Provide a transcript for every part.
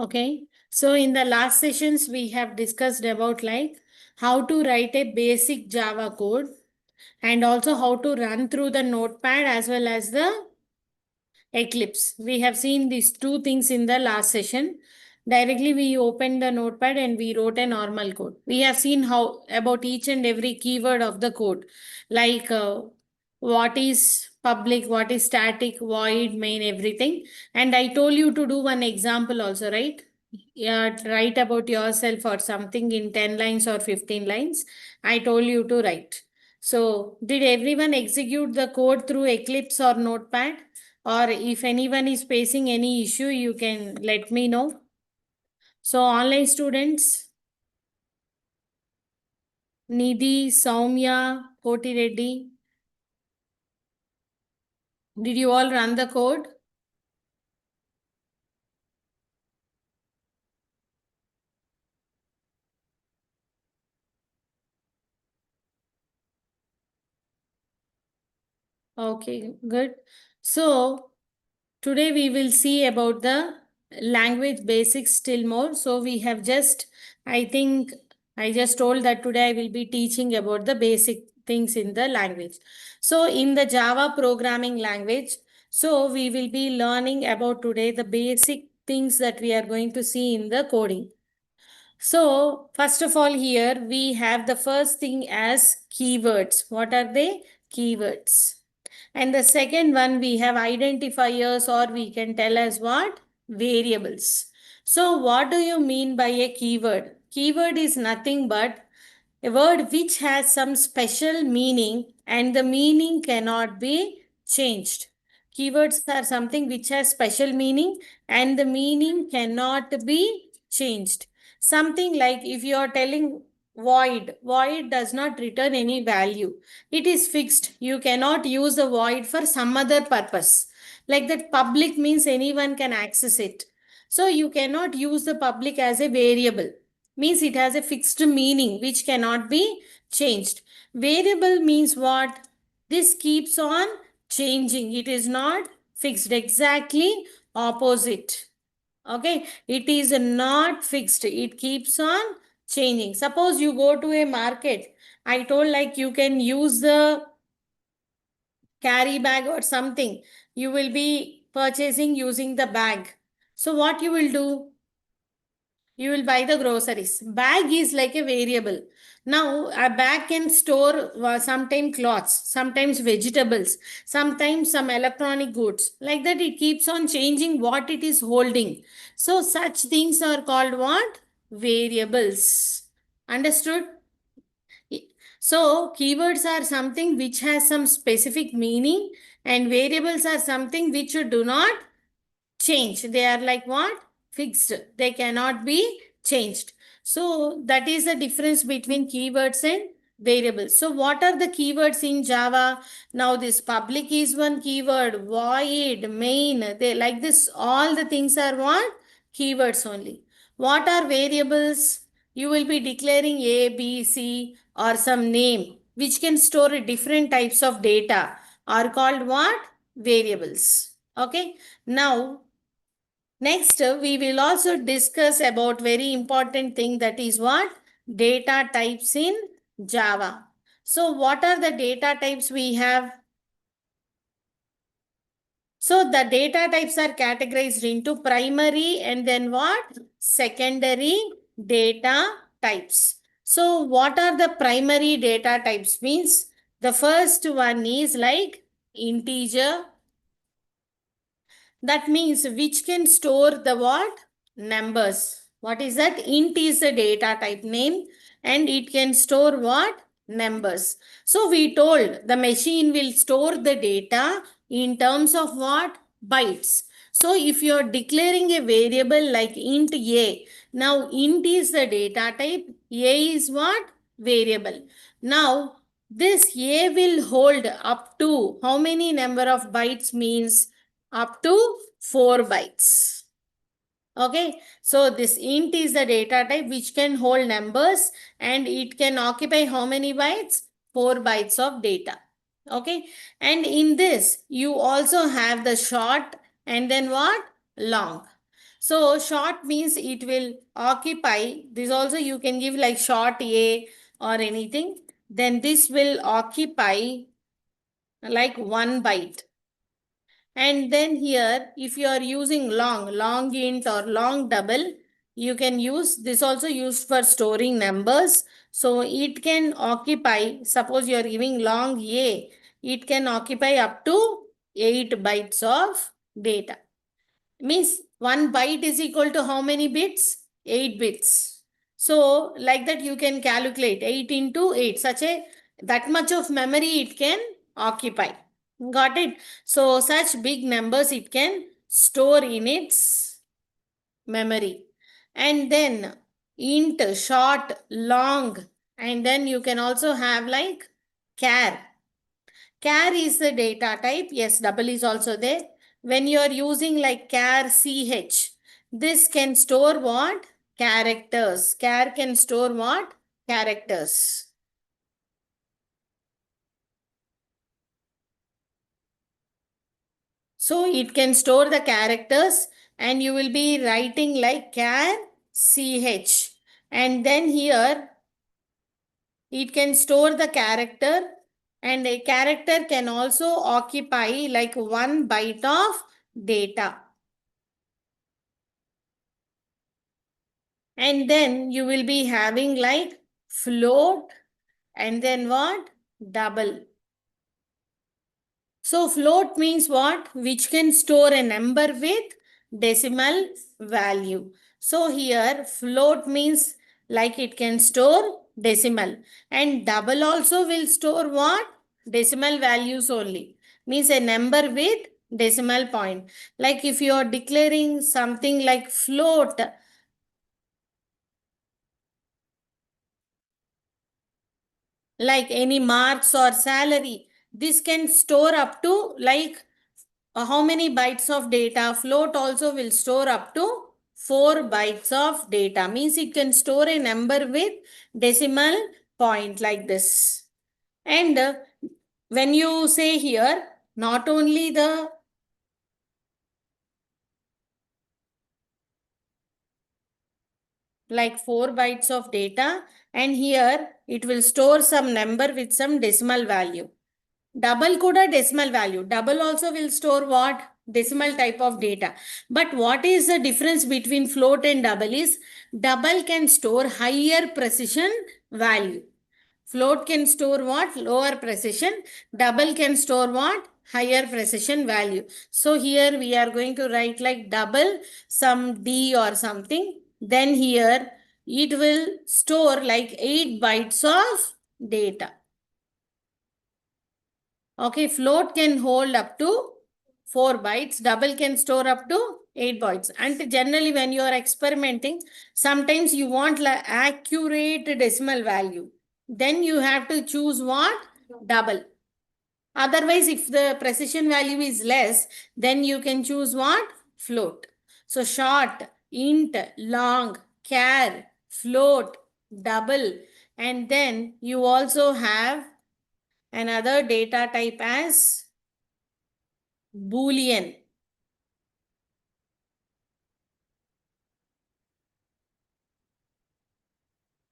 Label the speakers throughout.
Speaker 1: Okay. So in the last sessions, we have discussed about like how to write a basic Java code and also how to run through the notepad as well as the Eclipse. We have seen these two things in the last session. Directly we opened the notepad and we wrote a normal code. We have seen how about each and every keyword of the code, like what is public, what is static, void, main, everything. And I told you to do one example also, right? Yeah, write about yourself or something in 10 lines or 15 lines. I told you to write. So, did everyone execute the code through Eclipse or Notepad? Or if anyone is facing any issue, you can let me know. So, online students, Nidhi, Soumya, Koti Reddy, did you all run the code? Okay, good. So, today we will see about the language basics still more. So, we have just, I think, I just told that today I will be teaching about the basic things in the language. So, in the Java programming language, so we will be learning about today the basic things that we are going to see in the coding. So, first of all, here we have the first thing as keywords. What are they? Keywords. And the second one, we have identifiers, or we can tell as what? Variables. So, what do you mean by a keyword? Keyword is nothing but a word which has some special meaning and the meaning cannot be changed. Keywords are something which has special meaning and the meaning cannot be changed. Something like if you are telling void, void does not return any value. It is fixed. You cannot use the void for some other purpose. Like that, public means anyone can access it. So you cannot use the public as a variable. Means it has a fixed meaning which cannot be changed. Variable means what? This keeps on changing. It is not fixed. Exactly opposite. Okay, it is not fixed. It keeps on changing. Suppose you go to a market. I told like you can use the carry bag or something. You will be purchasing using the bag. So what you will do? You will buy the groceries. Bag is like a variable. Now a bag can store sometimes clothes, sometimes vegetables, sometimes some electronic goods. Like that it keeps on changing what it is holding. So such things are called what? Variables. Understood? So keywords are something which has some specific meaning and variables are something which you do not change. They are like what? Fixed. They cannot be changed. So that is the difference between keywords and variables. So what are the keywords in Java? Now this public is one keyword, void, main, they like this. All the things are what? Keywords only. What are variables? You will be declaring A, B, C or some name which can store different types of data are called what? Variables. Okay. Now next, we will also discuss about very important thing that is what? Data types in Java. So what are the data types we have? So the data types are categorized into primary and then what? Secondary data types. So what are the primary data types means? The first one is like integer. That means which can store the what? Numbers. What is that? Int is the data type name and it can store what? Numbers. So we told the machine will store the data in terms of what? Bytes. So if you are declaring a variable like int a, now int is the data type, a is what? Variable. Now this a will hold up to how many number of bytes means up to 4 bytes. Okay, so this int is the data type which can hold numbers and it can occupy how many bytes? 4 bytes of data. Okay, and in this you also have the short and then what? Long. So short means it will occupy. This also you can give like short A or anything. Then this will occupy like 1 byte. And then here, if you are using long int or long double, you can use this also used for storing numbers. So it can occupy, suppose you are giving long A, it can occupy up to 8 bytes of data. Means 1 byte is equal to how many bits? 8 bits. So like that you can calculate 8 into 8. That much of memory it can occupy. Got it? So such big numbers it can store in its memory. And then int, short, long, and then you can also have like char. Char is the data type. Yes, double is also there. When you are using like char ch, this can store what? Characters. Char can store what? Characters. So it can store the characters and you will be writing like char ch. And then here it can store the character, and a character can also occupy like 1 byte of data. And then you will be having like float and then what? Double. So float means what? Which can store a number with decimal value. So here float means like it can store decimal, and double also will store what? Decimal values only. Means a number with decimal point. Like if you are declaring something like float, like any marks or salary, this can store up to like how many bytes of data? Float also will store up to 4 bytes of data. Means it can store a number with decimal point like this. And when you say here, not only the like 4 bytes of data, and here it will store some number with some decimal value. Double kuda decimal value. Double also will store what? Decimal type of data. But what is the difference between float and double is double can store higher precision value. Float can store what? Lower precision. Double can store what? Higher precision value. So here we are going to write like double some D or something. Then here it will store like 8 bytes of data. Okay, float can hold up to 4 bytes, double can store up to 8 bytes. And generally, when you are experimenting, sometimes you want like accurate decimal value. Then you have to choose what? Double. Otherwise, if the precision value is less, then you can choose what? Float. So short, int, long, char, float, double. And then you also have another data type as Boolean.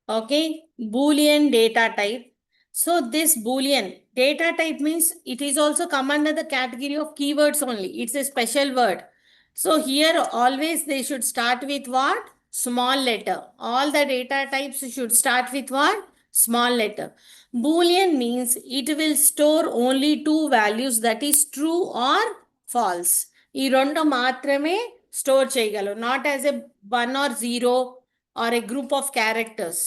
Speaker 1: Okay, Boolean data type. So this Boolean data type means it is also come under the category of keywords only. It's a special word. So here always they should start with what? Small letter. All the data types should start with what? Small letter. Boolean means it will store only two values, that is true or false. ఈ రెండు మాత్రమే store చేయగలవు. Not as a 1 or 0 or a group of characters.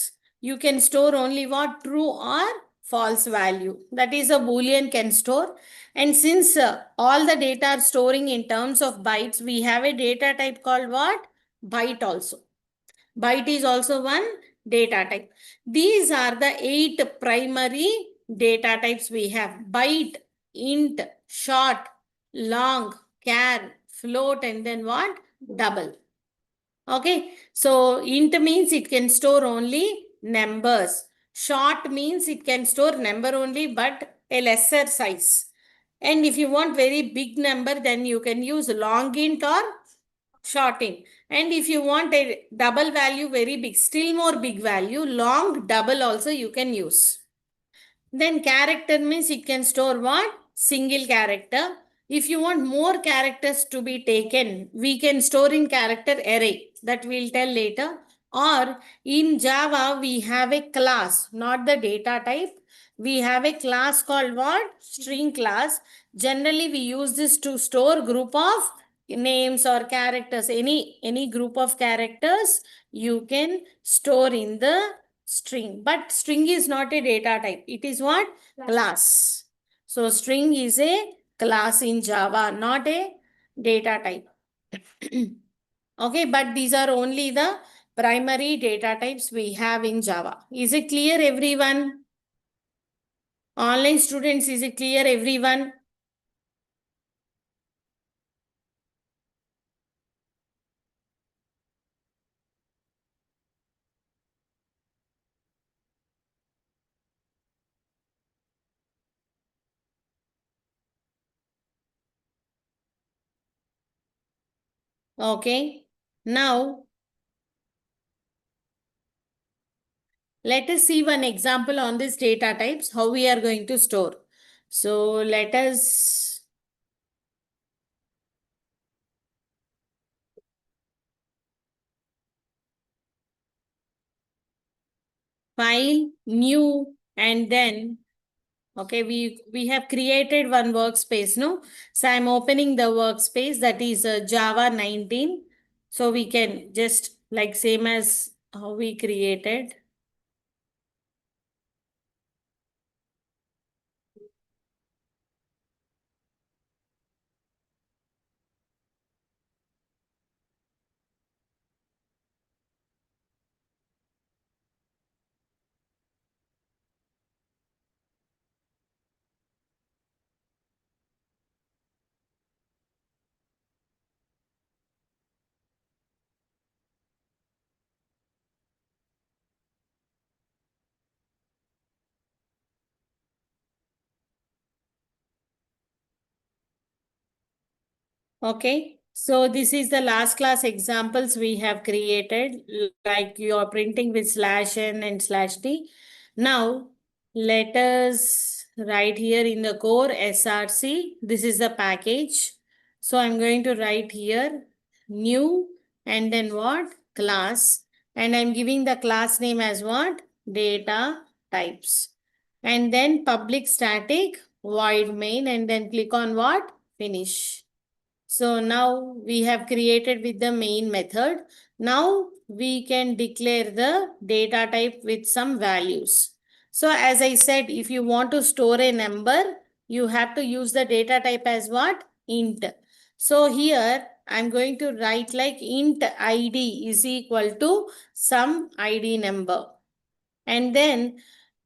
Speaker 1: You can store only what? True or false value. That is a Boolean can store. And since all the data are storing in terms of bytes, we have a data type called what? Byte also. Byte is also one data type. These are the 8 primary data types we have. Byte, int, short, long, char, float, and then what? Double. Okay, so int means it can store only numbers. Short means it can store number only but a lesser size. And if you want very big number, then you can use long int or shorting. And if you want a double value very big, still more big value, long double also you can use. Then character means it can store what? Single character. If you want more characters to be taken, we can store in character array. That we'll tell later. Or in Java, we have a class, not the data type. We have a class called what? String class. Generally, we use this to store group of names or characters. Any group of characters you can store in the string. But string is not a data type. It is what? Class. So string is a class in Java, not a data type. Okay, but these are only the primary data types we have in Java. Is it clear, everyone? Online students, is it clear, everyone? Okay. Now, let us see one example on this data types, how we are going to store. So let us file, new, and then, okay, we have created one workspace, no? So I'm opening the workspace, that is Java 19. So we can just like same as how we created. Okay, so this is the last class examples we have created, like you are printing with /n and /t. Now, let us write here in the core src. This is the package. So I'm going to write here new and then what? Class. And I'm giving the class name as what? Data types. And then public static void main and then click on what? Finish. So now we have created with the main method. Now we can declare the data type with some values. So as I said, if you want to store a number, you have to use the data type as what? Int. So here I'm going to write like int id is equal to some id number. And then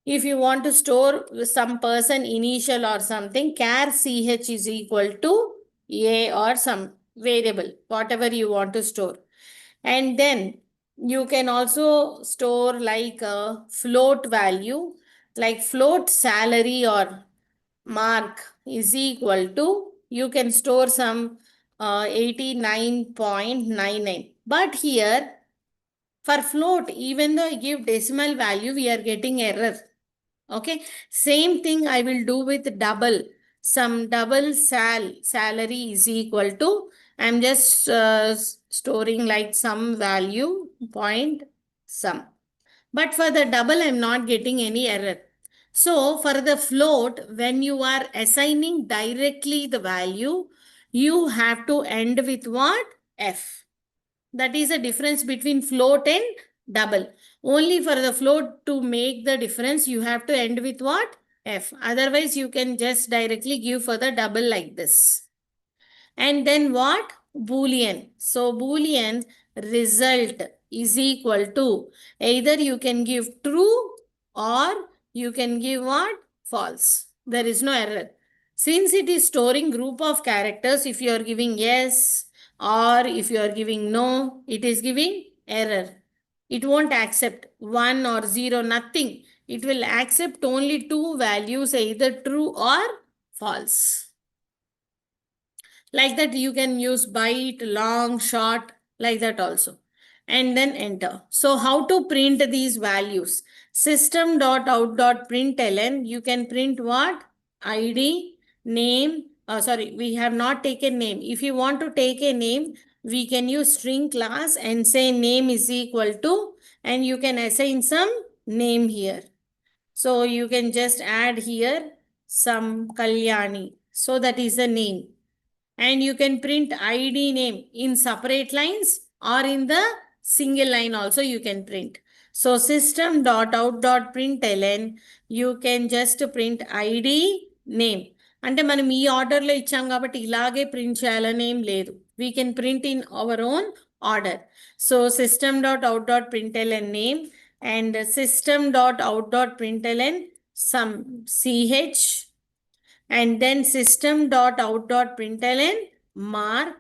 Speaker 1: if you want to store some person initial or something, char ch is equal to a or some variable, whatever you want to store. And then you can also store like a float value, like float salary or mark is equal to, you can store some 89.99. But here for float, even though I give decimal value, we are getting error. Okay. Same thing I will do with double. Some double salary is equal to, I'm just storing like some value point some. But for the double, I'm not getting any error. So for the float, when you are assigning directly the value, you have to end with what? F. That is the difference between float and double. Only for the float to make the difference, you have to end with what? F. Otherwise, you can just directly give for the double like this. And then what? Boolean. So Boolean result is equal to, either you can give true or you can give what? False. There is no error. Since it is storing group of characters, if you are giving yes or if you are giving no, it is giving error. It won't accept 1 or 0, nothing. It will accept only two values, either true or false. Like that, you can use byte, long, short, like that also. And then enter. So how to print these values? System.out.println, you can print what? ID, name. Sorry, we have not taken name. If you want to take a name, we can use string class and say name is equal to, and you can assign some name here. So you can just add here some Kalyani. So that is the name. And you can print ID name in separate lines or in the single line also you can print. So system.out.println, you can just print ID name. అంటే మనం ఈ ఆర్డర్లో ఇచ్చాం కాబట్టి ఇలాగే print చేయాలని ఏం లేదు. We can print in our own order. So system.out.println name and system.out.println some ch, and then system.out.println mark,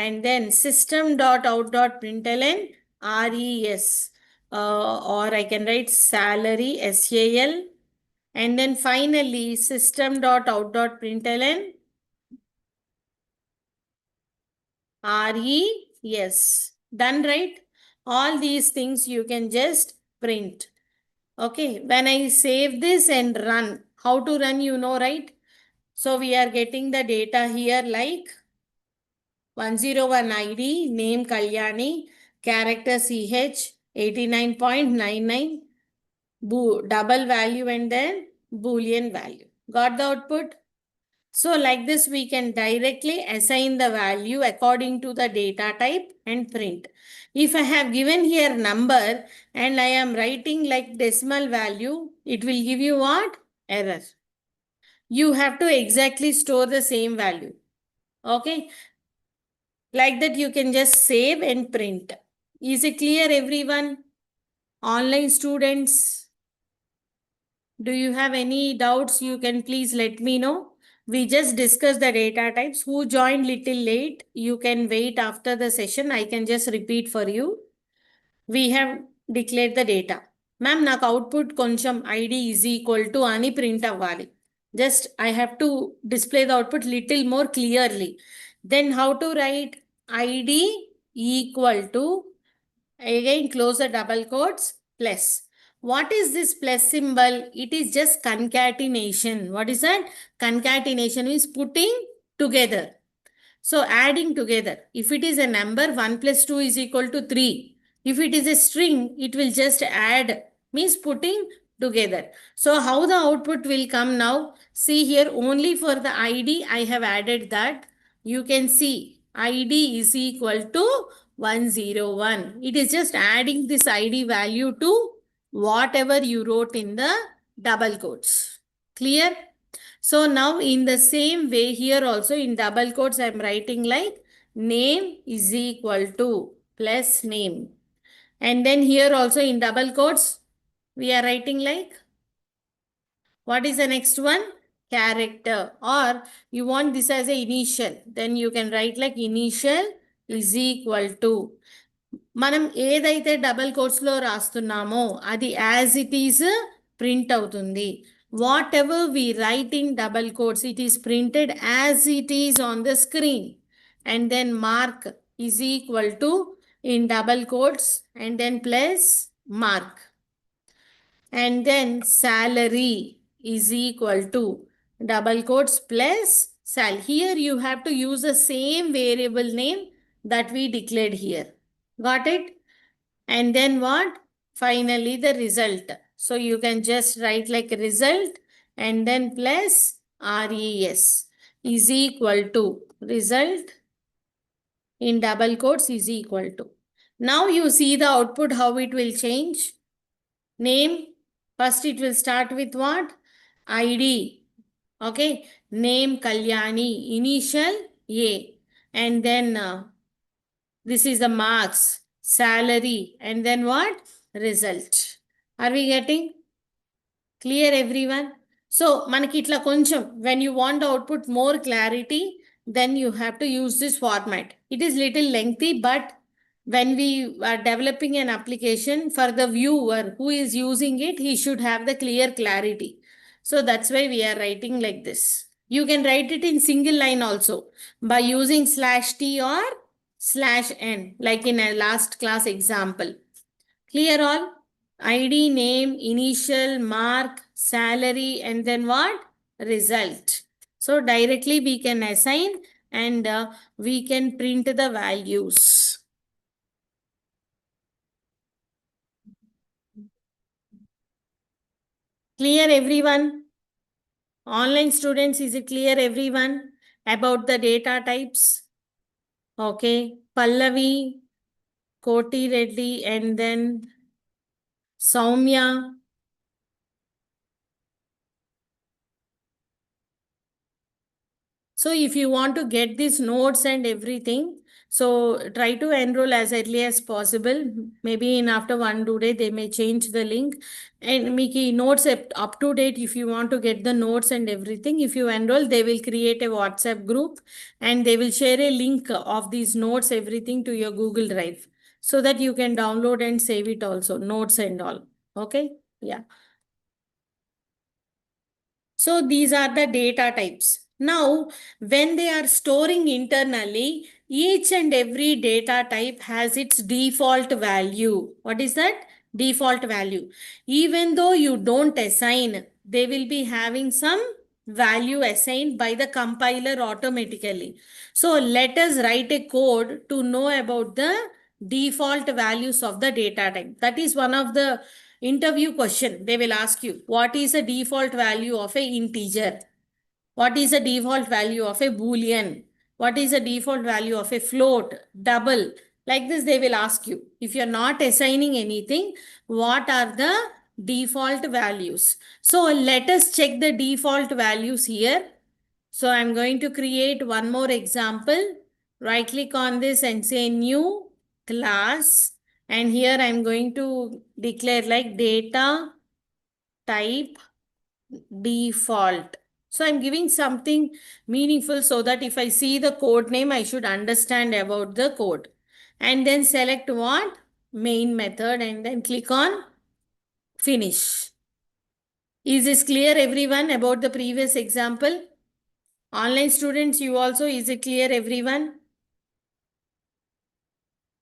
Speaker 1: and then system.out.println res, or I can write salary sal, and then finally system.out.println res. Done, right? All these things you can just print. Okay, when I save this and run, how to run, you know, right? So we are getting the data here like 101 ID, name Kalyani, character CH 89.99, double value and then Boolean value. Got the output? So like this, we can directly assign the value according to the data type and print. If I have given here number and I am writing like decimal value, it will give you what? Error. You have to exactly store the same value. Okay. Like that, you can just save and print. Is it clear, everyone? Online students, do you have any doubts? You can please let me know. We just discussed the data types. Who joined little late, you can wait after the session. I can just repeat for you. We have declared the data. Ma'am, నాకు output కొంచెం ID is equal to అని print అవ్వాలి. Just I have to display the output little more clearly. Then how to write ID equal to, again close the double quotes, plus. What is this plus symbol? It is just concatenation. What is that? Concatenation is putting together. So adding together. If it is a number, 1 plus 2 is equal to 3. If it is a string, it will just add, means putting together. So how the output will come now? See here, only for the ID I have added that. You can see ID is equal to 101. It is just adding this ID value to whatever you wrote in the double quotes. Clear? So now in the same way here also in double quotes I am writing like name is equal to plus name. And then here also in double quotes we are writing like, what is the next one? Character. Or you want this as a initial, then you can write like initial is equal to, మనం ఏదైతే double కోట్స్లో రాస్తున్నామో అది as it is print అవుతుంది. Whatever we write in double quotes, it is printed as it is on the screen. And then mark is equal to in double quotes and then plus mark. And then salary is equal to double quotes plus sal. Here you have to use the same variable name that we declared here. Got it? And then what? Finally, the result. So you can just write like result and then plus res is equal to result in double quotes is equal to. Now you see the output, how it will change. Name, first it will start with what? ID. Okay. Name Kalyani, initial A. And then this is the marks, salary, and then what? Result. Are we getting? Clear, everyone? So, manaki itla koncham, when you want the output more clarity, then you have to use this format. It is little lengthy, but when we are developing an application for the viewer who is using it, he should have the clear clarity. So that's why we are writing like this. You can write it in single line also by using /t or /n, like in a last class example. Clear all? ID, name, initial, mark, salary, and then what? Result. So directly we can assign and we can print the values. Clear everyone? Online students, is it clear everyone about the data types? Okay. Pallavi, Koti Reddy, and then Soumya. So if you want to get these notes and everything, so try to enroll as early as possible. Maybe in after 1 2 day they may change the link. And Miki notes up to date. If you want to get the notes and everything, if you enroll, they will create a WhatsApp group and they will share a link of these notes, everything to your Google Drive so that you can download and save it also, notes and all. Okay. Yeah. So these are the data types. Now, when they are storing internally, each and every data type has its default value. What is that? Default value. Even though you don't assign, they will be having some value assigned by the compiler automatically. So let us write a code to know about the default values of the data type. That is one of the interview question. They will ask you, what is the default value of a integer? What is the default value of a boolean? What is the default value of a float, double? Like this, they will ask you. If you're not assigning anything, what are the default values? So let us check the default values here. So I'm going to create one more example. Right click on this and say new class. And here I'm going to declare like data type default. So I'm giving something meaningful so that if I see the code name, I should understand about the code. And then select what? Main method and then click on finish. Is this clear everyone about the previous example? Online students, you also, is it clear everyone?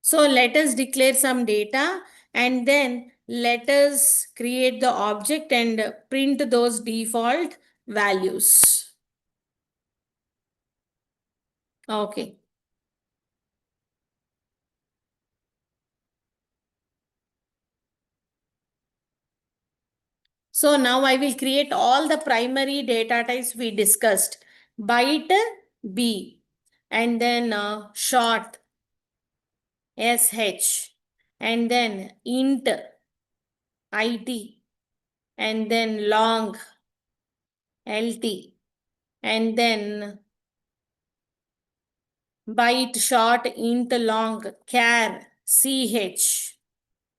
Speaker 1: So let us declare some data and then let us create the object and print those default values. Okay. So now I will create all the primary data types we discussed. Byte B and then short SH and then int IT and then long LT and then byte short int long char ch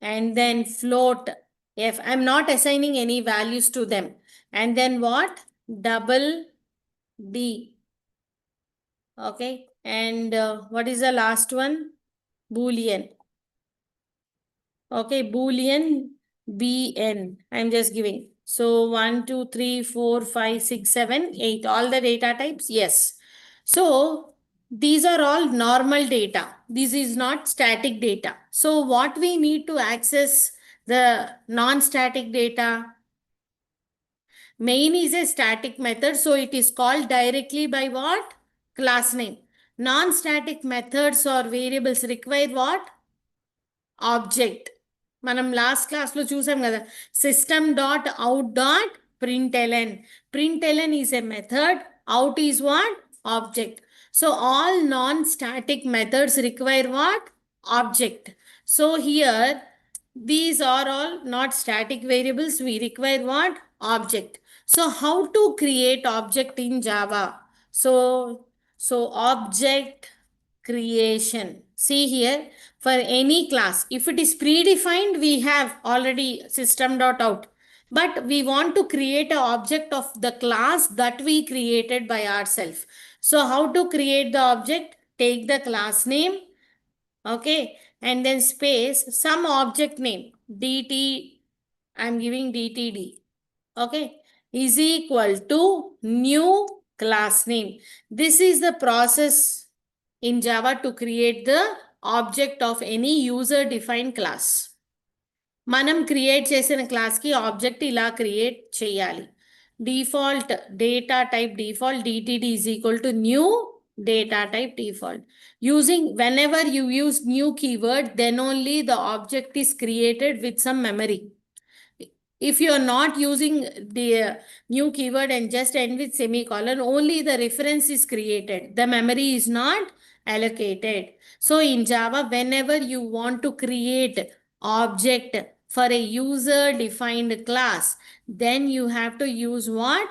Speaker 1: and then float f. I'm not assigning any values to them. And then what? Double D. Okay. And what is the last one? Boolean. Okay. Boolean BN. I'm just giving. So 1, 2, 3, 4, 5, 6, 7, 8. All the data types? Yes. So these are all normal data. This is not static data. So what we need to access the non-static data? Main is a static method, so it is called directly by what? Class name. Non-static methods or variables require what? Object. మనం last క్లాస్లో చూసాం కదా system.out.println. Println is a method, out is what? Object. So all non-static methods require what? Object. So here these are all not static variables. We require what? Object. So how to create object in Java? So object creation. See here, for any class, if it is predefined, we have already system.out. But we want to create an object of the class that we created by ourselves. So how to create the object? Take the class name, okay, and then space, some object name, dt, I'm giving dtd, okay, is equal to new class name. This is the process in Java to create the object of any user defined class. మనం create చేసిన క్లాస్కి object ఇలా create చేయాలి. Default data type default DTD is equal to new data type default. Using whenever you use new keyword, then only the object is created with some memory. If you are not using the new keyword and just end with semicolon, only the reference is created. The memory is not allocated. So in Java, whenever you want to create object for a user defined class, then you have to use what?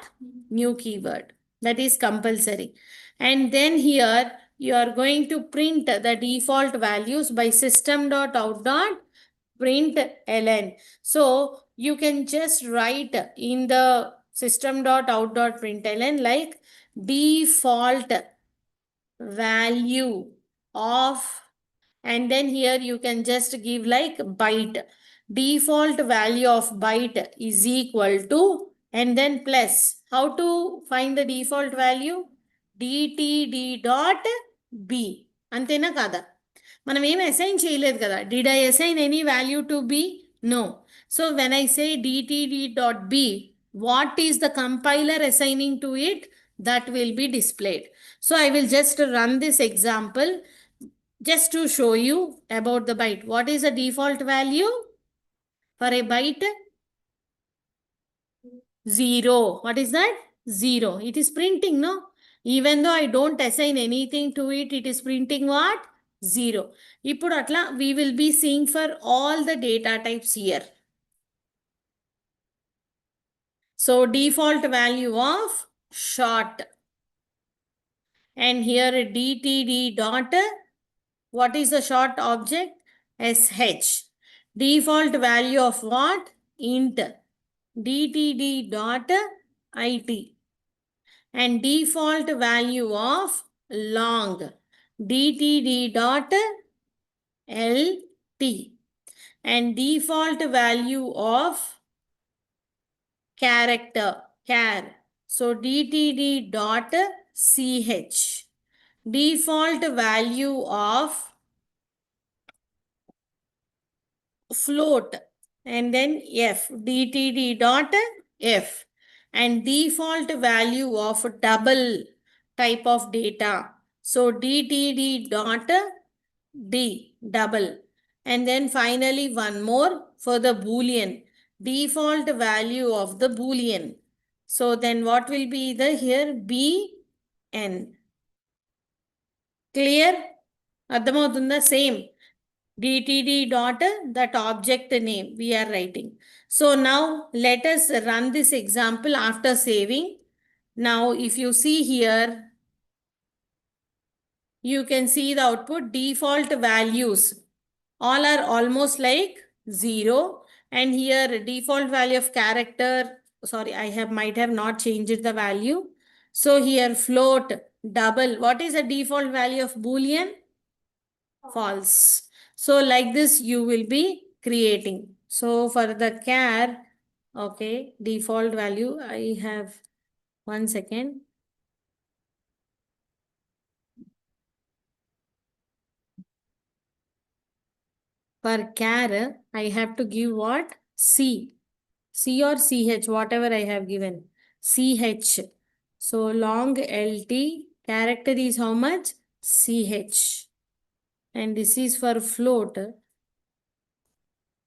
Speaker 1: New keyword. That is compulsory. And then here you are going to print the default values by system.out.println. So you can just write in the system.out.println like default value of, and then here you can just give like byte. Default value of byte is equal to, and then plus. How to find the default value? DTD dot B. అంతేనా కాదా? మనం ఏం assign చేయలేదు కదా. Did I assign any value to B? No. So when I say DTD dot B, what is the compiler assigning to it? That will be displayed. So I will just run this example just to show you about the byte. What is the default value for a byte? 0. What is that? 0. It is printing, no? Even though I don't assign anything to it, it is printing what? 0. ఇప్పుడు అట్లా we will be seeing for all the data types here. So default value of short. And here DTD dot, what is the short object? SH. Default value of what? Int. DTD dot IT. And default value of long. DTD dot LT. And default value of character, char. So DTD dot CH. Default value of float, and then F. DTD dot F. And default value of double type of data. So DTD dot D, double. And then finally one more for the Boolean. Default value of the Boolean. So then what will be the here? BN. Clear? అర్థమవుతుందా? Same. DTD dot that object name we are writing. So now let us run this example after saving. Now if you see here, you can see the output. Default values all are almost like 0. And here default value of character, sorry, I might have not changed the value. So here float, double. What is the default value of Boolean? False. So like this you will be creating. So for the char, okay, default value, I have 1 second. For char, I have to give what? C. C or CH, whatever I have given. CH. So long LT, character is how much? CH. And this is for float.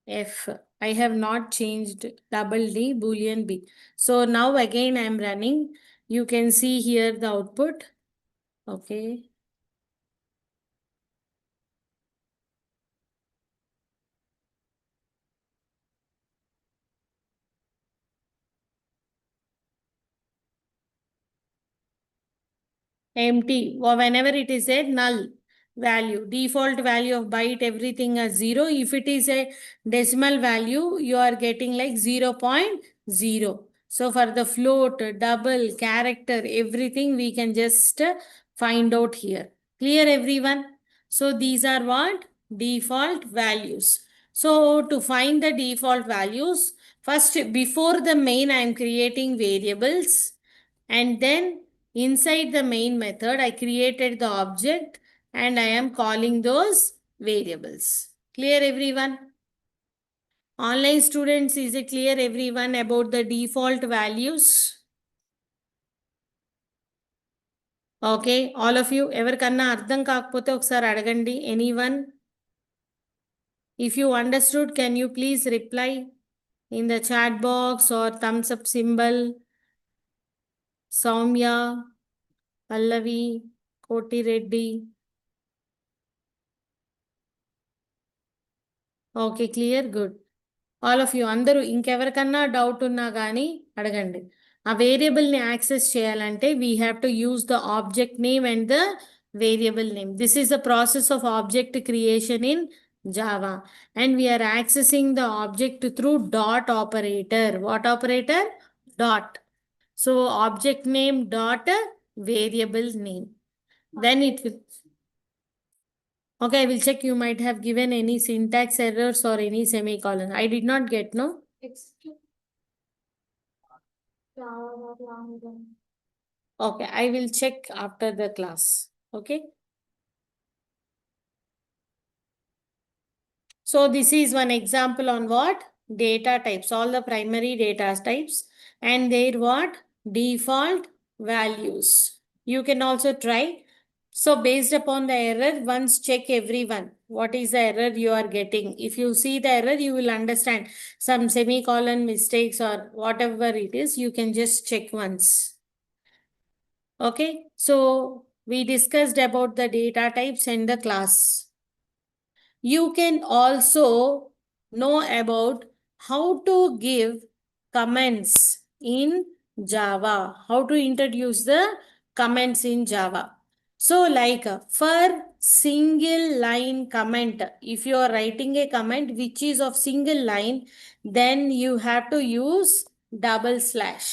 Speaker 1: F. I have not changed double D, Boolean B. So now again I am running. You can see here the output. Okay. Empty. Or whenever it is a null value, default value of byte, everything as 0. If it is a decimal value, you are getting like 0.0. So for the float, double, character, everything we can just find out here. Clear everyone? So these are what? Default values. So to find the default values, first before the main I am creating variables, and then Inside the main method, I created the object and I am calling those variables. Clear everyone? Online students, is it clear everyone about the default values? Okay, all of you, ఎవరికన్నా అర్థం కాకపోతే ఒకసారి అడగండి. Anyone? If you understood, can you please reply in the chat box or thumbs up symbol? Soumya, Pallavi, Koti Reddy. Okay, clear? Good. All of you అందరూ ఇంకెవరికన్నా doubt ఉన్నా కానీ అడగండి. ఆ వేరియబుల్ని యాక్సెస్ చేయాలంటే we have to use the object name and the variable name. This is the process of object creation in Java and we are accessing the object through dot operator. What operator? Dot. So object name dot variable name. Then it will. Okay, I will check. You might have given any syntax errors or any semicolon. I did not get, no? Okay, I will check after the class. Okay. So this is one example on what? Data types, all the primary data types and their what? Default values. You can also try. So based upon the error, once check everyone. What is the error you are getting? If you see the error, you will understand some semicolon mistakes or whatever it is, you can just check once. Okay, so we discussed about the data types and the class. You can also know about how to give comments in Java, how to introduce the comments in Java. So like for single line comment, if you are writing a comment which is of single line, then you have to use double slash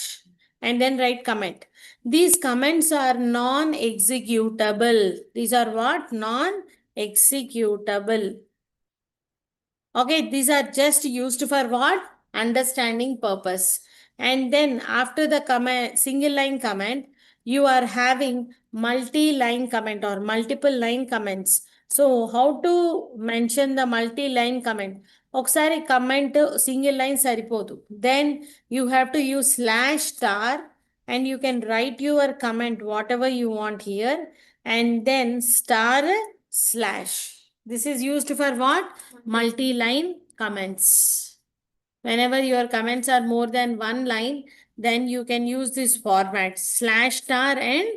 Speaker 1: and then write comment. These comments are non-executable. These are what? Non-executable. Okay, these are just used for what? Understanding purpose. And then after the comment, single line comment, you are having multi-line comment or multiple line comments. So how to mention the multi-line comment? ఒకసారి comment single line సరిపోదు. Then you have to use slash star and you can write your comment whatever you want here and then star slash. This is used for what? Multi-line comments. Whenever your comments are more than one line, then you can use this format slash star and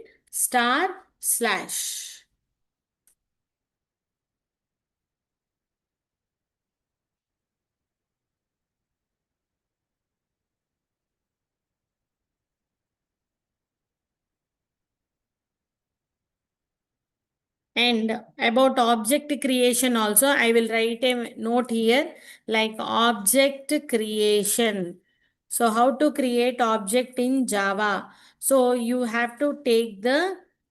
Speaker 1: star slash. And about object creation also, I will write a note here like object creation. So how to create object in Java? So you have to take the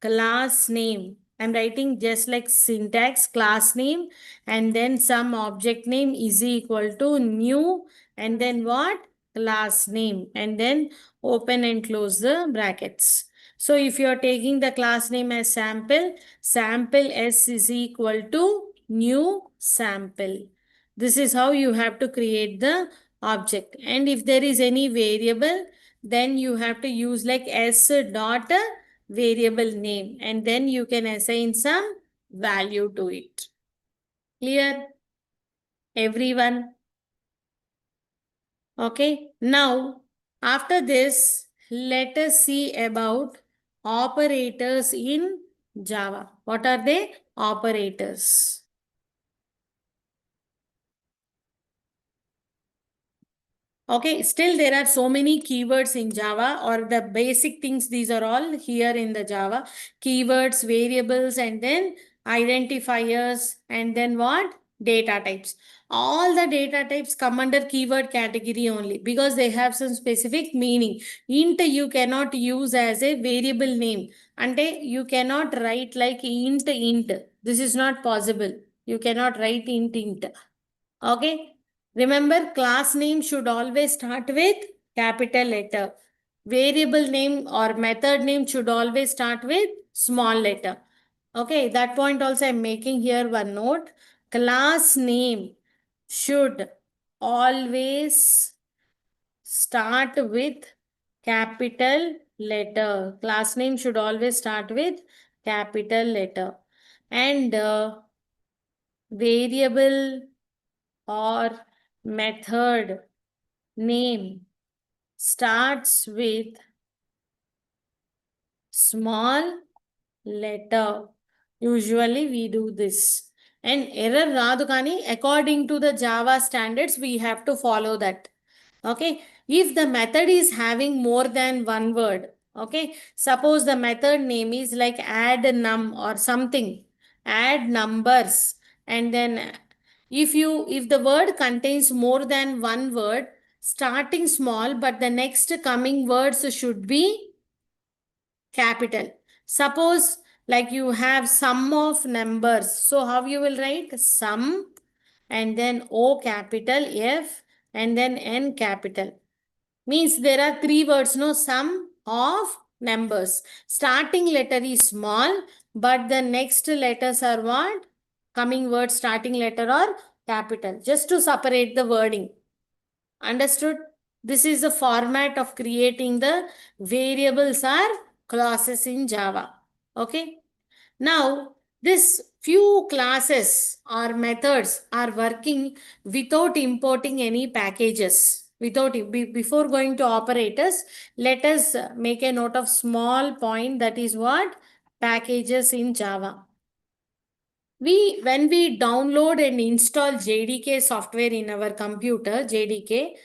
Speaker 1: class name. I'm writing just like syntax class name and then some object name is equal to new and then what? Class name and then open and close the brackets. So if you are taking the class name as sample, sample s is equal to new sample. This is how you have to create the object. And if there is any variable, then you have to use like s dot variable name and then you can assign some value to it. Clear? Everyone? Okay. Now, after this, let us see about operators in Java. What are they? Operators. Okay, still there are so many keywords in Java or the basic things. These are all here in the Java. Keywords, variables, and then identifiers, and then what? Data types. All the data types come under keyword category only because they have some specific meaning. Int you cannot use as a variable name. Ante you cannot write like int. This is not possible. You cannot write int. Okay. Remember, class name should always start with capital letter. variable name or method name should always start with small letter. Okay, that point also I'm making here one note. Class name should always start with capital letter. Class name should always start with capital letter. And variable or method name starts with small letter. Usually we do this. And error radu kani according to the Java standards we have to follow that. Okay. If the method is having more than one word, okay. Suppose the method name is like add num or something, add numbers, and then if the word contains more than one word, starting small, but the next coming words should be capital. Suppose like you have sum of numbers. So how you will write sum and then O capital F and then N capital. Means there are three words, no, sum of numbers. Starting letter is small, but the next letters are what? Coming word starting letter or capital. Just to separate the wording. Understood? This is the format of creating the variables or classes in Java. Okay. Now, this few classes or methods are working without importing any packages. Before going to operators, let us make a note of small point, that is what? Packages in Java. When we download and install JDK software in our computer, JDK,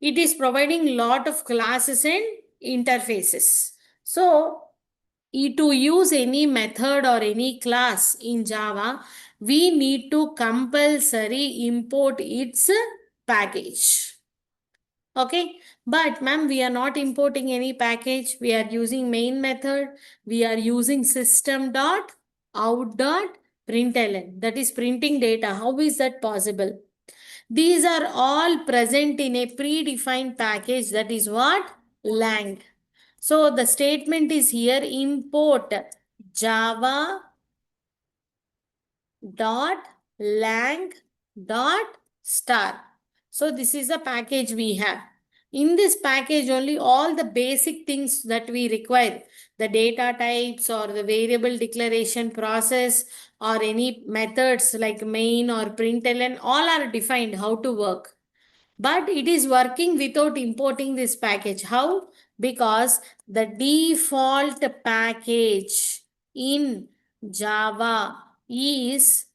Speaker 1: it is providing lot of classes and interfaces. So to use any method or any class in Java, we need to compulsory import its package. Okay, but ma'am, we are not importing any package. We are using main method. We are using system.out.println. That is printing data. How is that possible? These are all present in a predefined package, that is what? Lang. So the statement is here, import java dot lang dot star. So this is the package we have. In this package only all the basic things that we require, the data types or the variable declaration process or any methods like main or println, all are defined how to work. But it is working without importing this package. How? Because the default package in Java is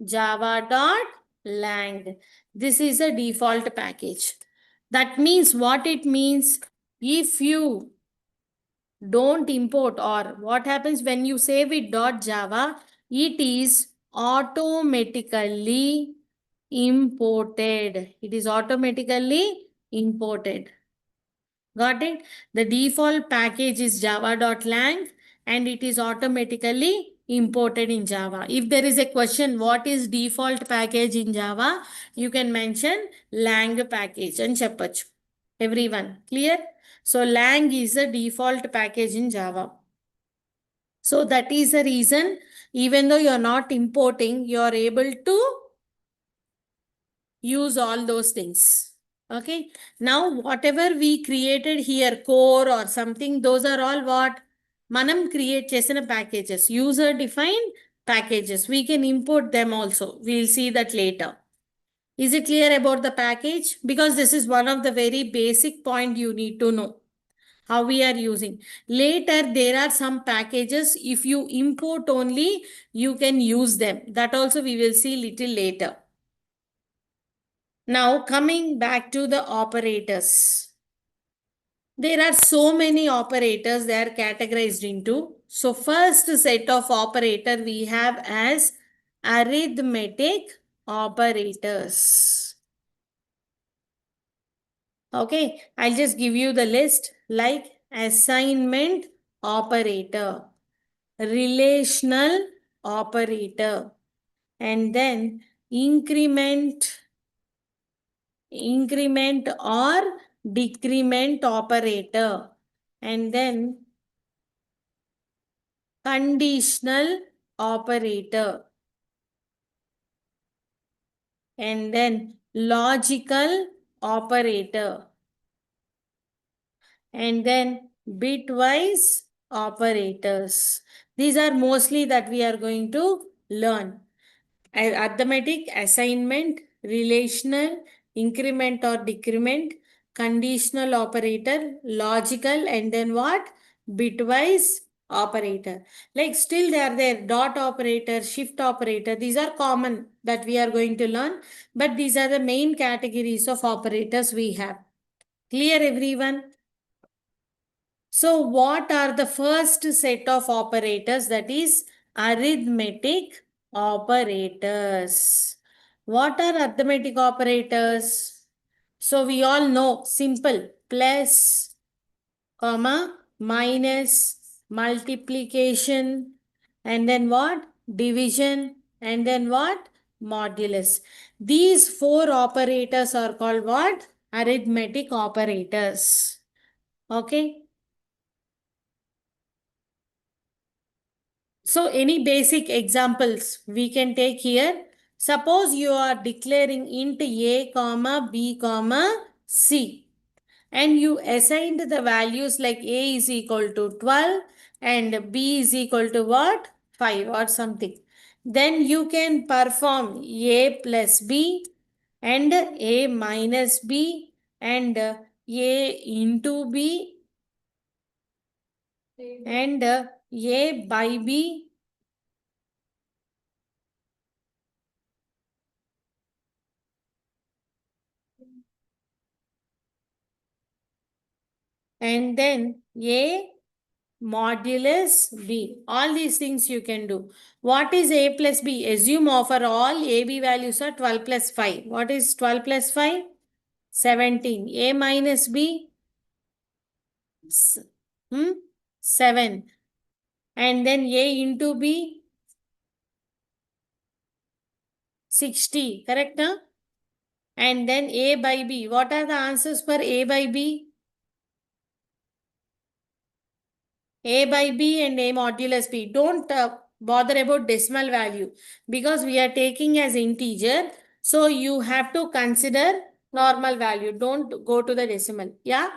Speaker 1: java.lang. This is a default package. That means what it means, if you don't import, or what happens when you save it .java, it is automatically imported. It is automatically imported. Got it? The default package is java.lang and it is automatically imported in Java. If there is a question, what is default package in Java? You can mention lang package and cheppachu. Everyone, clear? So lang is the default package in Java. So that is the reason, even though you are not importing, you are able to use all those things. Okay. Now, whatever we created here, core or something, those are all what? Manam create chesina packages, user defined packages. We can import them also. We'll see that later. Is it clear about the package? Because this is one of the very basic point you need to know how we are using. Later, there are some packages. If you import only, you can use them. That also we will see little later. Now coming back to the operators. There are so many operators they are categorized into. So first set of operator we have as arithmetic operators. Okay, I'll just give you the list like assignment operator, relational operator, and then increment or decrement operator, and then conditional operator, and then logical operator, and then bitwise operators. These are mostly that we are going to learn. Arithmetic, assignment, relational, increment or decrement, conditional operator, logical, and then what? Bitwise operator. Like still they are there, dot operator, shift operator. These are common that we are going to learn, but these are the main categories of operators we have. Clear, everyone? So, what are the first set of operators? That is arithmetic operators. What are arithmetic operators? So, we all know simple plus, comma, minus, multiplication, and then what? Division, and then what? Modulus. These four operators are called what? Arithmetic operators. Okay. So any basic examples we can take here. Suppose you are declaring int a comma b comma c, and you assigned the values like a is equal to 12 and b is equal to what? 5 or something. Then you can perform a plus b and a minus b and a into b and a by b and then a modulus b. All these things you can do. What is a plus b? Assume offer all ab values are 12 plus 5. What is 12 plus 5? 17. A minus b? 7. And then a into b? 60. Correct? Huh? And then a by b. What are the answers for a by b? A by b and a modulus b. Don't bother about decimal value because we are taking as integer. So you have to consider normal value. Don't go to the decimal. Yeah.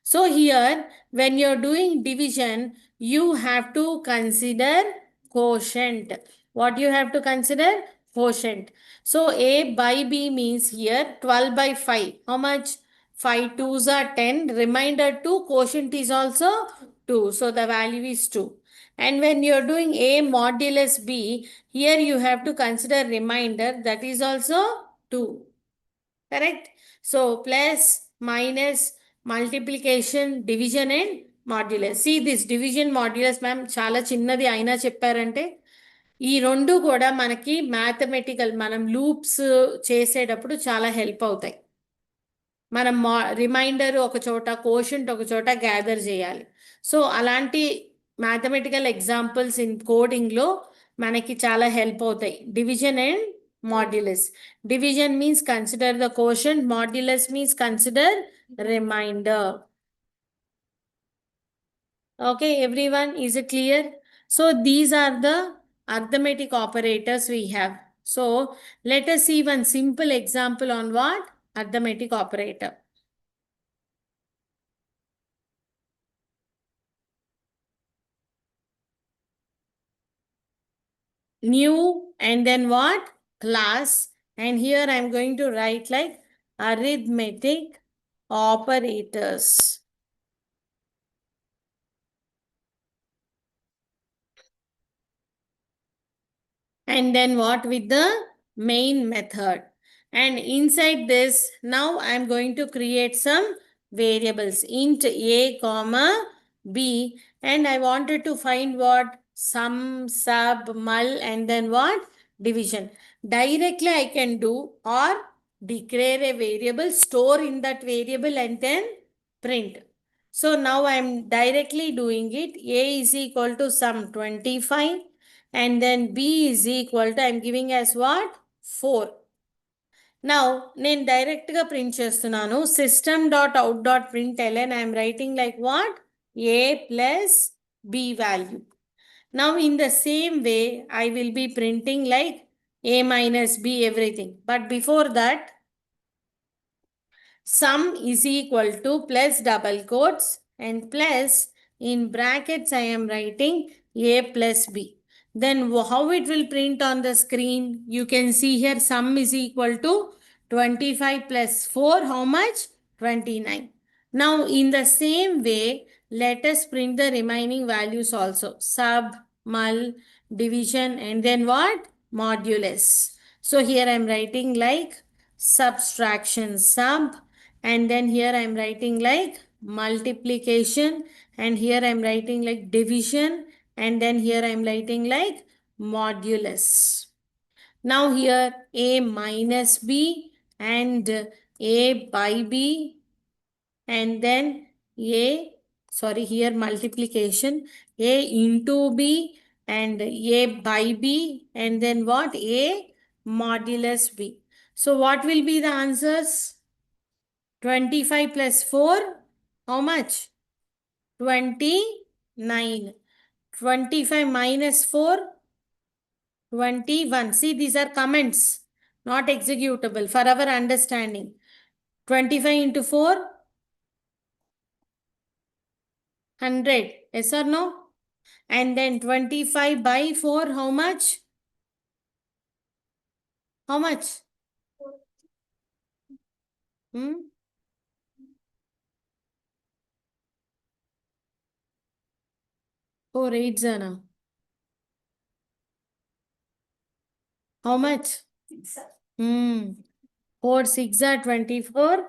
Speaker 1: So here, when you're doing division, you have to consider quotient. What you have to consider? Quotient. So A by B means here 12 by 5. How much? 5 twos are 10. Remainder 2. Quotient is also 2. So the value is 2. And when you're doing A modulus B, here you have to consider remainder, that is also 2. Correct? So plus, minus, multiplication, division and modulus. See this division modulus ma'am చాలా చిన్నది అయినా చెప్పారంటే ఈ రెండు కూడా మనకి mathematical మనం loops చేసేటప్పుడు చాలా హెల్ప్ అవుతాయి. మనం రిమైండర్ ఒక చోట కోషంట్ ఒక చోట గ్యాదర్ చేయాలి. సో అలాంటి మ్యాథమెటికల్ ఎగ్జాంపుల్స్ ఇన్ కోడింగ్లో మనకి చాలా హెల్ప్ అవుతాయి. Division and modulus. Division means consider the quotient. Modulus means consider remainder. Okay, everyone, is it clear? So these are the arithmetic operators we have. So let us see one simple example on what? Arithmetic operator. New and then what? Class. And here I am going to write like arithmetic operators. And then what with the main method. And inside this, now I am going to create some variables. Int a comma b. And I wanted to find what? Sum, sub, mul, and then what? Division. Directly I can do or declare a variable, store in that variable and then print. So now I am directly doing it. A is equal to sum 25 and then b is equal to, I am giving as what? 4. Now నేను direct గా print చేస్తున్నాను. system.out.println I am writing like what? A plus B value. Now in the same way I will be printing like A minus B everything. But before that, sum is equal to plus double quotes and plus in brackets I am writing A plus B. Then how it will print on the screen? You can see here sum is equal to 25 plus 4. How much? 29. Now in the same way, let us print the remaining values also. Sub, mul, division, and then what? Modulus. So here I am writing like subtraction sub, and then here I am writing like multiplication, and here I am writing like division, and then here I am writing like modulus. Now here A minus B and A by B, and then here multiplication, A into B and A by B, and then what? A modulus B. So what will be the answers? 25 plus 4, how much? 29. 25 minus 4, 21. See, these are comments, not executable for our understanding. 25 into 4, 100. Yes or no? And then 25 by 4, how much? How much? Hmm? 4 8 Zana. How much? Hmm. 4 6 are 24.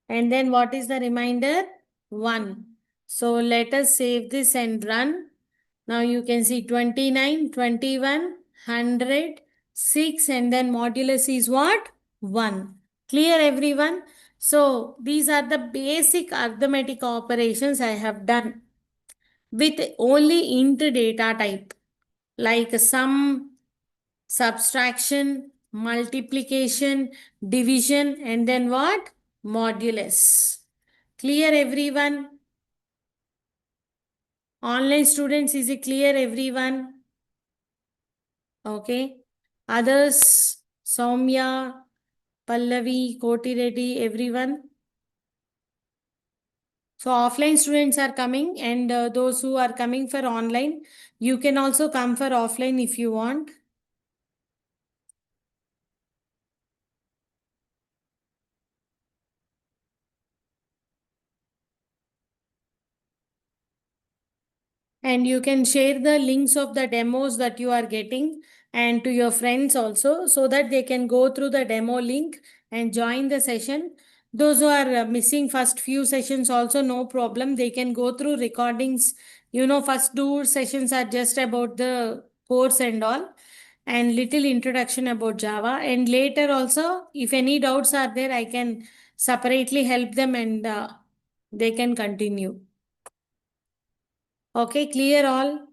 Speaker 1: And then what is the remainder? 1. So let us save this and run. Now you can see 29, 21, 100, 6, and then modulus is what? 1. Clear everyone? So these are the basic arithmetic operations I have done with only int data type, like sum, subtraction, multiplication, division, and then what? Modulus. Clear everyone? Online students, is it clear everyone? Okay. Others, Soumya, Pallavi, Koti Reddy, everyone. So offline students are coming, and those who are coming for online, you can also come for offline if you want. And you can share the links of the demos that you are getting and to your friends also, so that they can go through the demo link and join the session. Those who are missing first few sessions also, no problem. They can go through recordings. First two sessions are just about the course and all, and little introduction about Java. And later also, if any doubts are there, I can separately help them, and they can continue. Okay, clear all?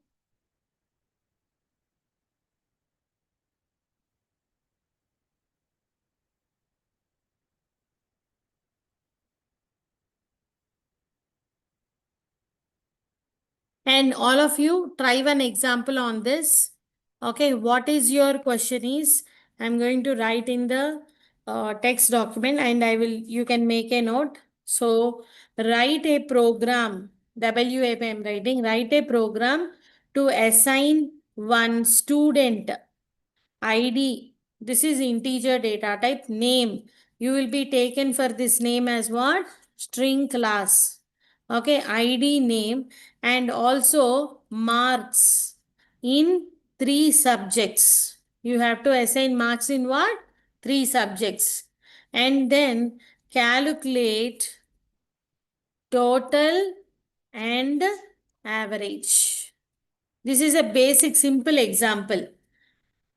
Speaker 1: And all of you try one example on this. Okay, what is your question is, I'm going to write in the text document, and you can make a note. So write a program, WAP I'm writing, write a program to assign one student ID. This is integer data type. Name, you will be taken for this name as what? String class. Okay, ID name, and also marks in 3 subjects. You have to assign marks in what? 3 subjects. And then calculate total and average. This is a basic simple example.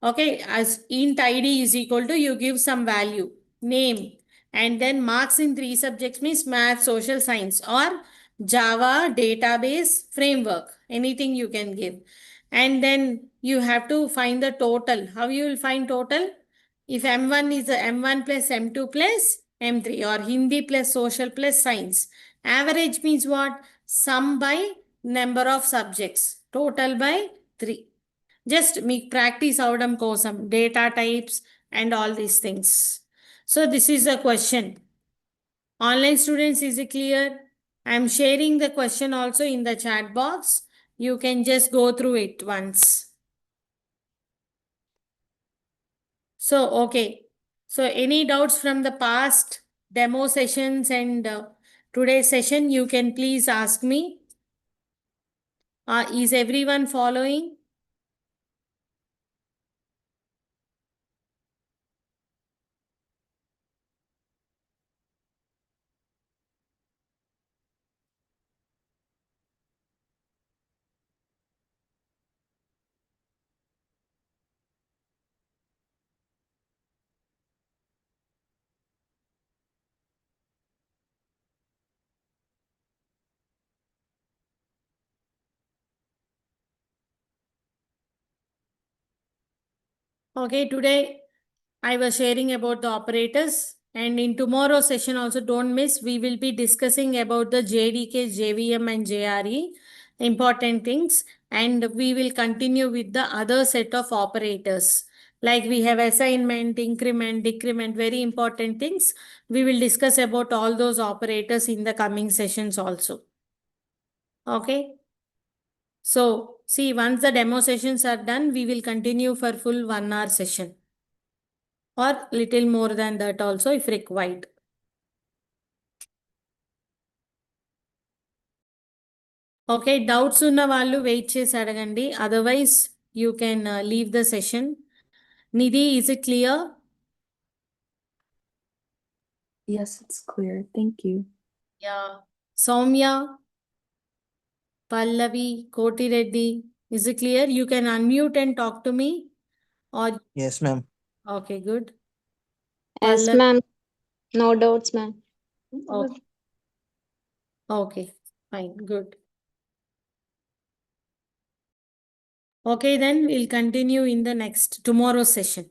Speaker 1: Okay, as int id is equal to, you give some value, name, and then marks in 3 subjects means math, social science, or Java database framework, anything you can give. And then you have to find the total. How you will find total? if M1 is a M1 plus M2 plus M3 or Hindi plus social plus science. Average means what? Sum by number of subjects. Total by 3. Just make practice avadam kosam, data types and all these things. So this is a question. Online students, is it clear? I am sharing the question also in the chat box. You can just go through it once. So, okay. So, any doubts from the past demo sessions and today's session, you can please ask me. Is everyone following? Okay, today I was sharing about the operators, and in tomorrow's session also don't miss, we will be discussing about the JDK, JVM and JRE, important things, and we will continue with the other set of operators. Like we have assignment, increment, decrement, very important things. We will discuss about all those operators in the coming sessions also. Okay. So see, once the demo sessions are done, we will continue for full 1 hour session or little more than that also if required. Okay, doubts ఉన్న వాళ్ళు wait చేసి అడగండి. Otherwise, you can leave the session. Nidhi, is it clear?
Speaker 2: Yes, it's clear. Thank you.
Speaker 1: Yeah. Soumya, Pallavi, Koti Reddy, is it clear? You can unmute and talk to me. Or
Speaker 3: Yes, ma'am.
Speaker 1: okay, good.
Speaker 4: Yes,
Speaker 1: Pallavi,
Speaker 4: ma'am. No doubts, ma'am.
Speaker 1: okay. Okay, fine, good. Okay, then we'll continue in the next tomorrow's session.